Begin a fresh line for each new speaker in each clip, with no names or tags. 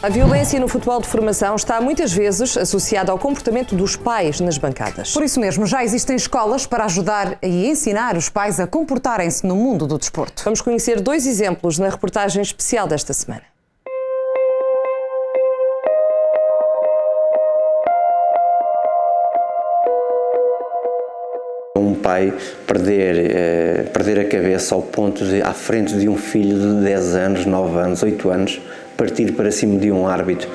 A violência no futebol de formação está muitas vezes associada ao comportamento dos pais nas bancadas.
Por isso mesmo, já existem escolas para ajudar e ensinar os pais a comportarem-se no mundo do desporto.
Vamos conhecer 2 exemplos na reportagem especial desta semana.
Um pai perder a cabeça ao ponto de, à frente de um filho de 10 anos, 9 anos, 8 anos, partir para cima de um árbitro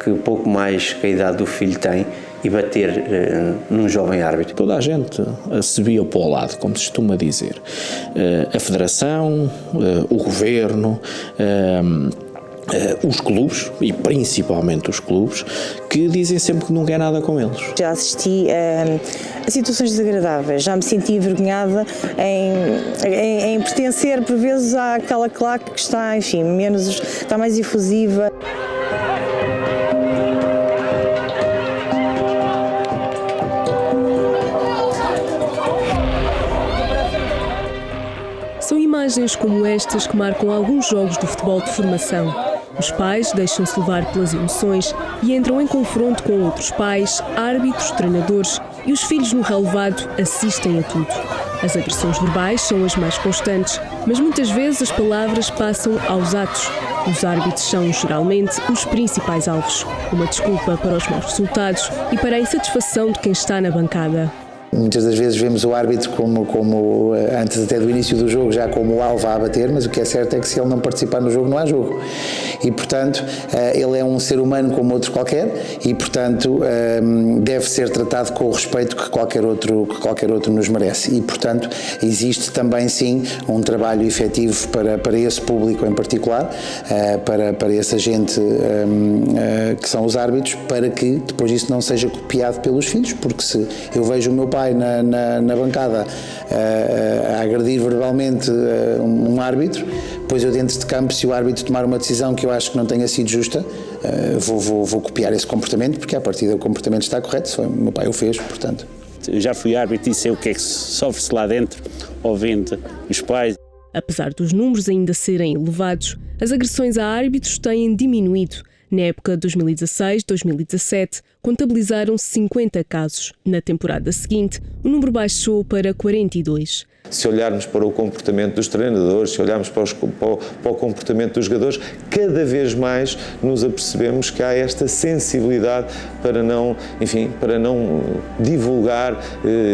que pouco mais que a idade do filho tem e bater num jovem árbitro.
Toda a gente se via para o lado, como se costuma dizer. A Federação, o Governo, os clubes, e principalmente os clubes, que dizem sempre que não quer nada com eles.
Já assisti a situações desagradáveis, já me senti envergonhada em pertencer por vezes àquela claque que está, enfim, está mais efusiva.
São imagens como estas que marcam alguns jogos do futebol de formação. Os pais deixam-se levar pelas emoções e entram em confronto com outros pais, árbitros, treinadores, e os filhos no relevado assistem a tudo. As agressões verbais são as mais constantes, mas muitas vezes as palavras passam aos atos. Os árbitros são, geralmente, os principais alvos. Uma desculpa para os maus resultados e para a insatisfação de quem está na bancada.
Muitas das vezes vemos o árbitro como antes até do início do jogo, já como o alvo a bater, mas o que é certo é que se ele não participar no jogo, não há jogo. E, portanto, ele é um ser humano como outro qualquer e, portanto, deve ser tratado com o respeito que qualquer outro nos merece. E, portanto, existe também, sim, um trabalho efetivo para esse público em particular, para esse agente que são os árbitros, para que depois isso não seja copiado pelos filhos, porque se eu vejo o meu pai na bancada a agredir verbalmente um árbitro, depois eu dentro de campo, se o árbitro tomar uma decisão que eu acho que não tenha sido justa, vou copiar esse comportamento, porque à partida o comportamento está correto, se o meu pai o fez, portanto.
Eu já fui árbitro e sei o que é que sofre-se lá dentro, ouvindo os pais.
Apesar dos números ainda serem elevados, as agressões a árbitros têm diminuído. Na época 2016-2017, contabilizaram-se 50 casos. Na temporada seguinte, o número baixou para 42.
Se olharmos para o comportamento dos treinadores, se olharmos para o comportamento dos jogadores, cada vez mais nos apercebemos que há esta sensibilidade para não divulgar,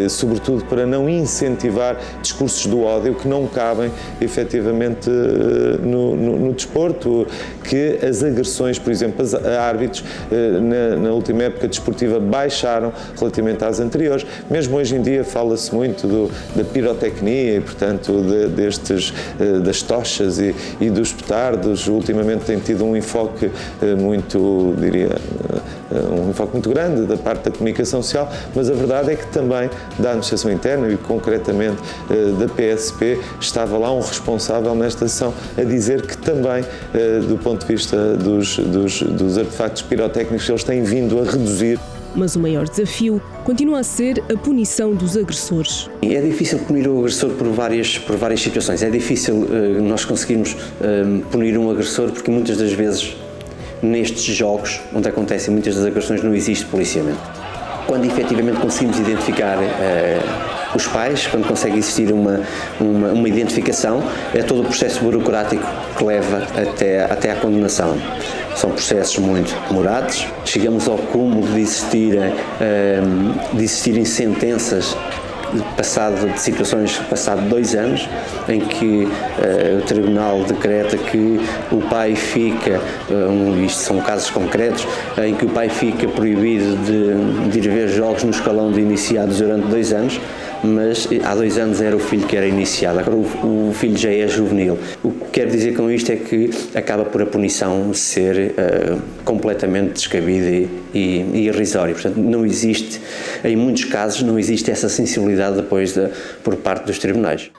sobretudo para não incentivar discursos do ódio que não cabem efetivamente no desporto, que as agressões, por exemplo, a árbitros na última época desportiva baixaram relativamente às anteriores. Mesmo hoje em dia fala-se muito da pirotecnia e, portanto, das tochas e dos petardos. Ultimamente tem tido um enfoque muito grande da parte da comunicação social, mas a verdade é que também da administração interna e concretamente da PSP estava lá um responsável nesta ação a dizer que também do ponto de vista dos artefactos pirotécnicos eles têm vindo a reduzir.
Mas o maior desafio continua a ser a punição dos agressores.
É difícil punir o agressor por várias situações. É difícil nós conseguirmos punir um agressor porque muitas das vezes nestes jogos onde acontecem muitas das agressões não existe policiamento. Quando efetivamente conseguimos identificar os pais, quando consegue existir uma identificação, é todo o processo burocrático que leva até à condenação. São processos muito demorados. Chegamos ao cúmulo de existirem sentenças de situações passado 2 anos, em que o Tribunal decreta que o pai fica, isto são casos concretos, em que o pai fica proibido de ir ver jogos no escalão de iniciados durante 2 anos, mas há 2 anos era o filho que era iniciado, agora o filho já é juvenil. O que quero dizer com isto é que acaba por a punição ser completamente descabida e irrisória. Portanto, não existe, em muitos casos, não existe essa sensibilidade depois por parte dos tribunais.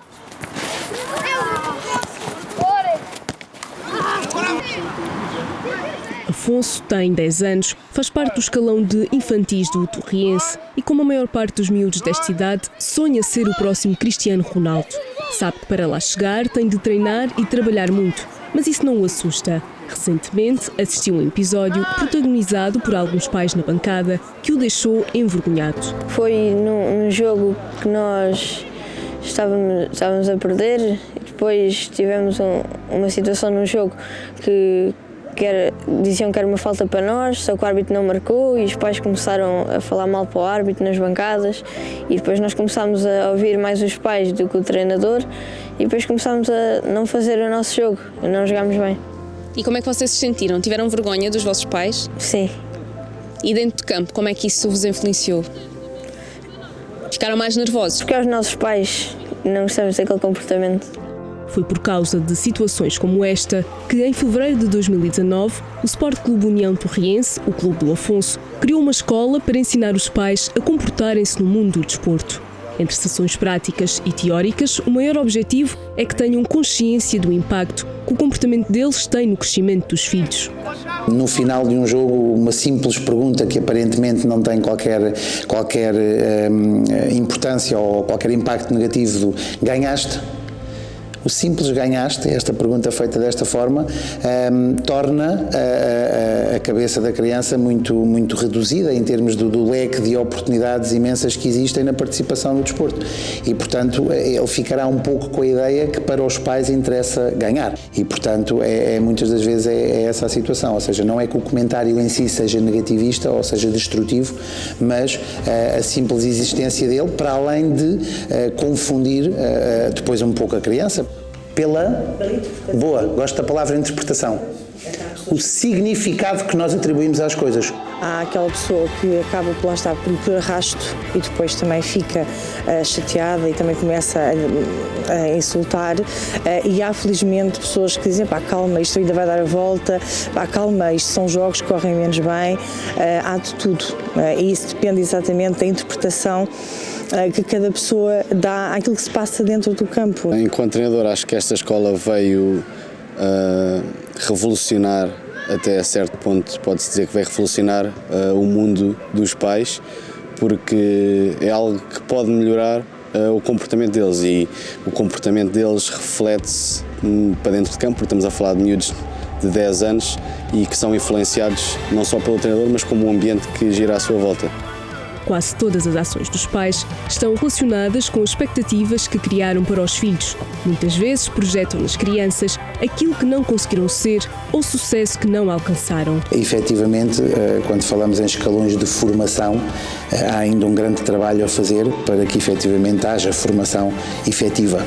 Afonso tem 10 anos, faz parte do escalão de infantis do Torriense e, como a maior parte dos miúdos desta idade, sonha ser o próximo Cristiano Ronaldo. Sabe que para lá chegar tem de treinar e trabalhar muito, mas isso não o assusta. Recentemente assistiu a um episódio protagonizado por alguns pais na bancada que o deixou envergonhado.
Foi num jogo que nós estávamos a perder e depois tivemos uma situação num jogo que diziam que era uma falta para nós, só que o árbitro não marcou e os pais começaram a falar mal para o árbitro nas bancadas e depois nós começámos a ouvir mais os pais do que o treinador e depois começámos a não fazer o nosso jogo, a não jogámos bem.
E como é que vocês se sentiram? Tiveram vergonha dos vossos pais?
Sim.
E dentro de campo, como é que isso vos influenciou? Ficaram mais nervosos?
Porque aos nossos pais não gostamos daquele comportamento.
Foi por causa de situações como esta que, em fevereiro de 2019, o Sport Clube União Torriense, o Clube do Afonso, criou uma escola para ensinar os pais a comportarem-se no mundo do desporto. Entre sessões práticas e teóricas, o maior objetivo é que tenham consciência do impacto que o comportamento deles tem no crescimento dos filhos.
No final de um jogo, uma simples pergunta que aparentemente não tem qualquer importância ou qualquer impacto negativo do ganhaste. O simples ganhaste, esta pergunta feita desta forma, torna a cabeça da criança muito reduzida em termos do leque de oportunidades imensas que existem na participação no desporto. E, portanto, ele ficará um pouco com a ideia que para os pais interessa ganhar. E, portanto, muitas das vezes é essa a situação. Ou seja, não é que o comentário em si seja negativista ou seja destrutivo, mas a simples existência dele, para além de confundir depois um pouco a criança. Boa, gosto da palavra interpretação. O significado que nós atribuímos às coisas.
Há aquela pessoa que acaba por lá estar por arrasto e depois também fica chateada e também começa a insultar e há felizmente pessoas que dizem calma, isto ainda vai dar a volta, calma, isto são jogos que correm menos bem, há de tudo e isso depende exatamente da interpretação que cada pessoa dá àquilo que se passa dentro do campo.
Enquanto treinador, acho que esta escola veio revolucionar, até a certo ponto pode-se dizer que veio revolucionar o mundo dos pais, porque é algo que pode melhorar o comportamento deles e o comportamento deles reflete-se para dentro de campo, porque estamos a falar de miúdos de 10 anos e que são influenciados não só pelo treinador, mas como o ambiente que gira à sua volta.
Quase todas as ações dos pais estão relacionadas com expectativas que criaram para os filhos. Muitas vezes projetam nas crianças aquilo que não conseguiram ser ou sucesso que não alcançaram.
Efetivamente, quando falamos em escalões de formação, há ainda um grande trabalho a fazer para que efetivamente haja formação efetiva.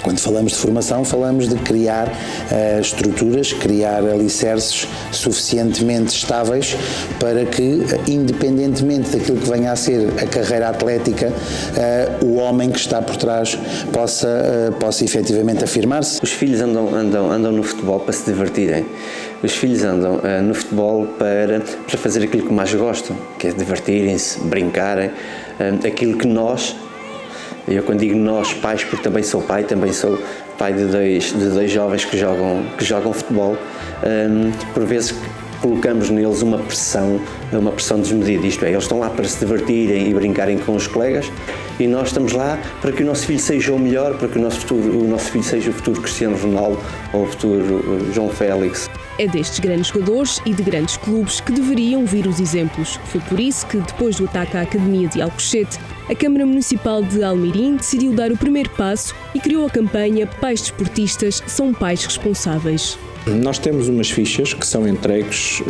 Quando falamos de formação, falamos de criar estruturas, criar alicerces suficientemente estáveis para que, independentemente daquilo que venha a ser a carreira atlética, o homem que está por trás possa efetivamente afirmar-se.
Os filhos andam no futebol para se divertirem. Os filhos andam no futebol para fazer aquilo que mais gostam, que é divertirem-se, brincarem, aquilo que nós... Eu quando digo nós pais, porque também sou pai de dois jovens que jogam futebol, por vezes colocamos neles uma pressão desmedida, isto é, eles estão lá para se divertirem e brincarem com os colegas e nós estamos lá para que o nosso filho seja o melhor, para que o nosso filho seja o futuro Cristiano Ronaldo ou o futuro João Félix.
É destes grandes jogadores e de grandes clubes que deveriam vir os exemplos. Foi por isso que, depois do ataque à Academia de Alcochete, a Câmara Municipal de Almeirim decidiu dar o primeiro passo e criou a campanha Pais Desportistas são pais responsáveis.
Nós temos umas fichas que são entregues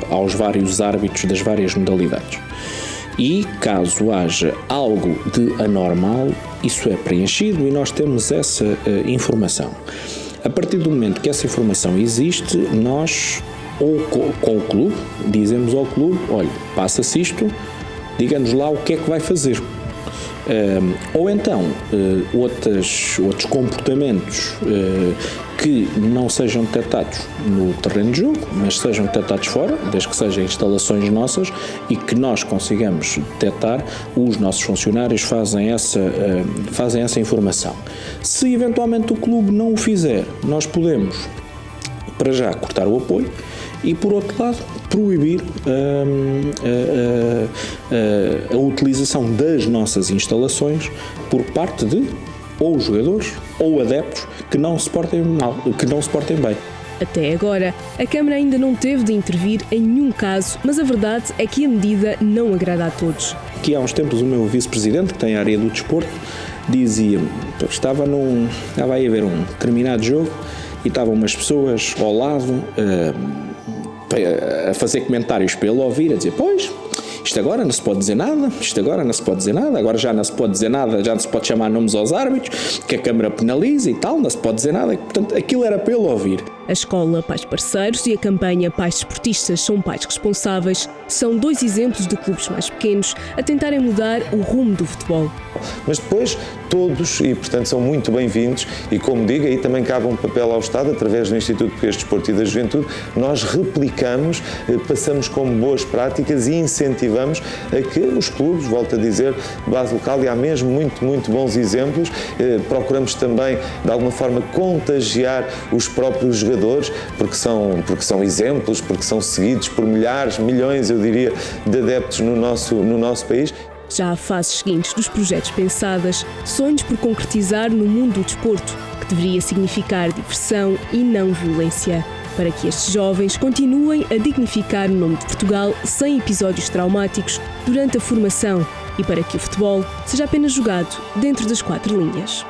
aos vários árbitros das várias modalidades. E caso haja algo de anormal, isso é preenchido e nós temos essa informação. A partir do momento que essa informação existe, nós, ou com o clube, dizemos ao clube, olha, passa-se isto, diga-nos lá o que é que vai fazer. Ou então, outros comportamentos que não sejam detectados no terreno de jogo, mas sejam detectados fora, desde que sejam instalações nossas e que nós consigamos detectar, os nossos funcionários fazem essa informação. Se eventualmente o clube não o fizer, nós podemos, para já, cortar o apoio e, por outro lado, proibir a utilização das nossas instalações por parte de ou jogadores ou adeptos que não se portem mal, que não se portem bem.
Até agora, a Câmara ainda não teve de intervir em nenhum caso, mas a verdade é que a medida não agrada a todos.
Aqui há uns tempos o meu vice-presidente, que tem a área do desporto, dizia-me, estava a haver um determinado jogo e estavam umas pessoas ao lado a fazer comentários para ele ouvir, a dizer, pois, isto agora não se pode dizer nada, agora já não se pode dizer nada, já não se pode chamar nomes aos árbitros, que a Câmara penaliza e tal, não se pode dizer nada, portanto aquilo era para ele ouvir.
A escola Pais Parceiros e a campanha Pais Desportistas são pais responsáveis são 2 exemplos de clubes mais pequenos a tentarem mudar o rumo do futebol.
Mas depois todos, e portanto são muito bem-vindos, e como digo, aí também cabe um papel ao Estado, através do Instituto Português de Desporto e da Juventude, nós replicamos, passamos como boas práticas e incentivamos a que os clubes, volto a dizer, de base local, e há mesmo muito bons exemplos, procuramos também de alguma forma contagiar os próprios jogadores, porque são exemplos, porque são seguidos por milhares, milhões, eu diria, de adeptos no nosso país.
Já há fases seguintes dos projetos pensadas, sonhos por concretizar no mundo do desporto, que deveria significar diversão e não violência, para que estes jovens continuem a dignificar o nome de Portugal sem episódios traumáticos durante a formação e para que o futebol seja apenas jogado dentro das 4 linhas.